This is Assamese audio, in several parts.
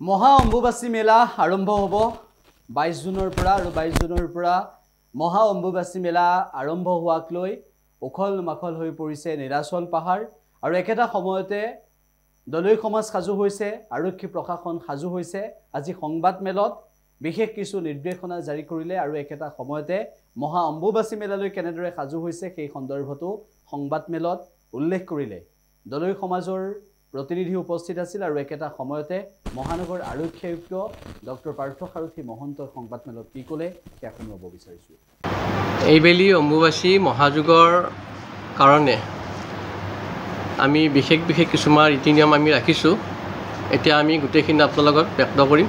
মহা অম্বুবাচী মেলা আৰম্ভ হ'ব 22 জুনৰ পৰা আৰু 22 জুনৰ পৰা মহা অম্বুবাচী মেলা আৰম্ভ হোৱাক লৈ উখল মাখল হৈ পৰিছে নিৰাচল পাহাৰ আৰু একেটা সময়তে দলই সমাজ সাজু হৈছে আৰক্ষী প্ৰশাসন সাজু হৈছে আজি সংবাদ মেলত বিশেষ কিছু নিৰ্দেশনা জাৰি কৰিলে আৰু একেটা সময়তে মহা অম্বুবাচী মেলালৈ কেনেদৰে সাজু হৈছে সেই সন্দৰ্ভতো সংবাদ মেলত উল্লেখ কৰিলে দলই সমাজৰ प्रतिनिधि उपस्थित আছিল আৰু একেটা সময়তে মহানগৰ আৰক্ষী আয়ুক্ত ডক্টৰ পাৰ্থ সাৰথী মহন্ত সংবাদমেলত কি ক'লে সেয়া শুনিব বিচাৰিছো। এইবেলি অম্বুবাচী মহাযুগৰ কাৰণে আমি বিশেষ কিছুমান ৰীতি নিয়ম আমি ৰাখিছোঁ। এতিয়া আমি গোটেইখিনি আপোনাৰ লগত ব্যক্ত কৰিম।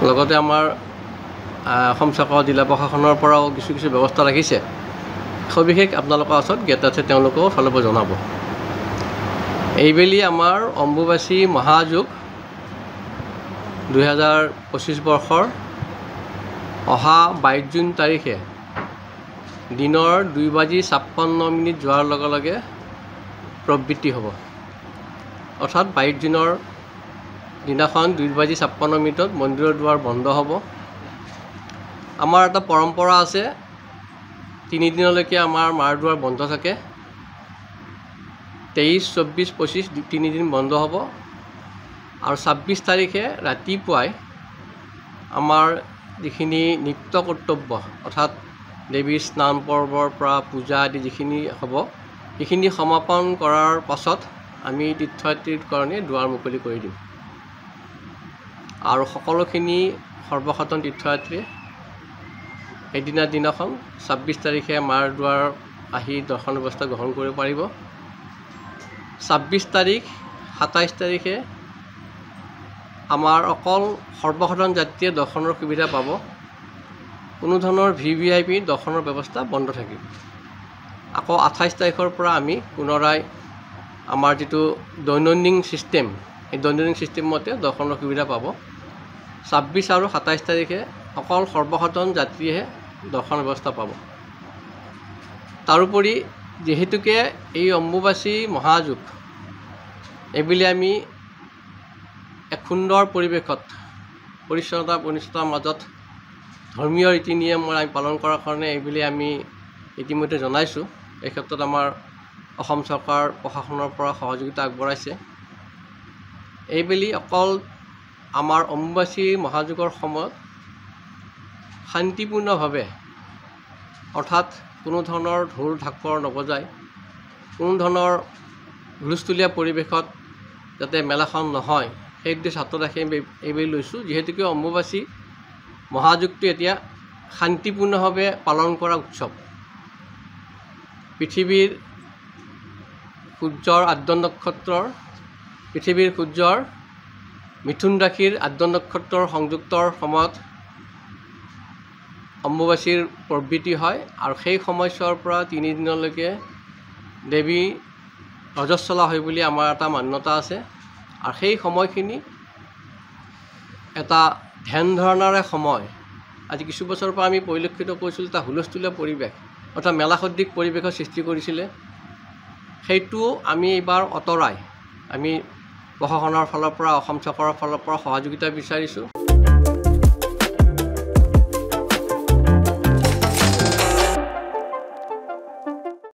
লগতে আমাৰ অসম চৰকাৰ জিলা প্ৰশাসনৰ পৰাও কিছু ব্যৱস্থা ৰাখিছে। সবিশেষ আপোনালোকৰ ওচৰত জ্ঞাত আছে, তেওঁলোকেও ফালৰ পৰা জনাব। এইবেলি আমাৰ অম্বুবাচী মহাযুগ 2025 বৰ্ষৰ অহা 22 জুন তাৰিখে দিনৰ 2:56 যোৱাৰ লগে লগে প্ৰবৃত্তি হ'ব। অৰ্থাৎ 22 জুনৰ দিনাখন 2:56 মন্দিৰৰ দুৱাৰ বন্ধ হ'ব। আমাৰ এটা পৰম্পৰা আছে, 3 দিনলৈকে আমাৰ মাৰ দুৱাৰ বন্ধ থাকে। 23, 24, 25 3 দিন বন্ধ হ'ব আৰু 26 তাৰিখে ৰাতিপুৱাই আমাৰ যিখিনি নিত্য কৰ্তব্য অৰ্থাৎ দেৱীৰ স্নান পৰ্বৰ পৰা পূজা আদি যিখিনি হ'ব সেইখিনি সমাপন কৰাৰ পাছত আমি তীৰ্থযাত্ৰীৰ কাৰণে দুৱাৰ মুকলি কৰি দিম আৰু সকলোখিনি সৰ্বসাধাৰণ তীৰ্থযাত্ৰীয়ে দিনাখন 26 তাৰিখে মাৰ দুৱাৰ আহি দৰ্শন ব্যৱস্থা গ্ৰহণ কৰিব পাৰিব। 26 তাৰিখ 27 তাৰিখে আমাৰ অকল সৰ্বসাধাৰণ যাত্ৰীয়ে দৰ্শনৰ সুবিধা পাব। কোনো ধৰণৰ VVIP দৰ্শনৰ ব্যৱস্থা বন্ধ থাকিব। আকৌ 28 তাৰিখৰ পৰা আমি পুনৰাই আমাৰ যিটো দৈনন্দিন চিষ্টেম এই দৈনন্দিন চিষ্টেম মতে দৰ্শনৰ সুবিধা পাব। 26 আৰু 27 তাৰিখে অকল সৰ্বসাধাৰণ যাত্ৰীয়েহে দৰ্শন ব্যৱস্থা পাব। তাৰোপৰি যেহেতুকে এই অম্বুবাচী মহাযুগ এইবুলি আমি এক সুন্দৰ পৰিৱেশত পৰিচ্ছন্নতাৰ মাজত ধৰ্মীয় ৰীতি নিয়ম আমি পালন কৰাৰ কাৰণে এইবুলি আমি ইতিমধ্যে জনাইছোঁ। এই ক্ষেত্ৰত আমাৰ অসম চৰকাৰ প্ৰশাসনৰ পৰা সহযোগিতা আগবঢ়াইছে। এইবুলি অকল আমাৰ অম্বুবাচী মহাযুগৰ সময়ত শান্তিপূৰ্ণভাৱে অৰ্থাৎ কোনো ধৰণৰ ঢোল ঢাকৰ নবজায়, কোনো ধৰণৰ হুলস্থুলীয়া পৰিৱেশত যাতে মেলাখন নহয় সেই উদ্দেশ্যে হাতত ৰাখি এইবুলি লৈছোঁ। যিহেতুকে অম্বুবাচী মহাযুগটো এতিয়া শান্তিপূৰ্ণভাৱে পালন কৰা উৎসৱ। পৃথিৱীৰ সূৰ্যৰ মিথুন ৰাশিৰ আদ্য নক্ষত্ৰৰ সংযুক্তৰ সময়ত অম্বুবাচীৰ প্ৰবৃত্তি হয় আৰু সেই সময়ছোৱাৰ পৰা 3 দিনলৈকে দেৱী ৰজস্বলা হয় বুলি আমাৰ এটা মান্যতা আছে। আৰু সেই সময়খিনি এটা ধ্যান ধাৰণাৰে সময়। আজি কিছু বছৰৰ পৰা আমি পৰিলক্ষিত কৰিছিলোঁ এটা হুলস্থুলীয়া পৰিৱেশ অৰ্থাৎ মেলাসদৃশ পৰিৱেশৰ সৃষ্টি কৰিছিলে। সেইটো আমি এইবাৰ আঁতৰাই আমি প্ৰশাসনৰ ফালৰ পৰা অসম চৰকাৰৰ ফালৰ পৰা সহযোগিতা বিচাৰিছোঁ।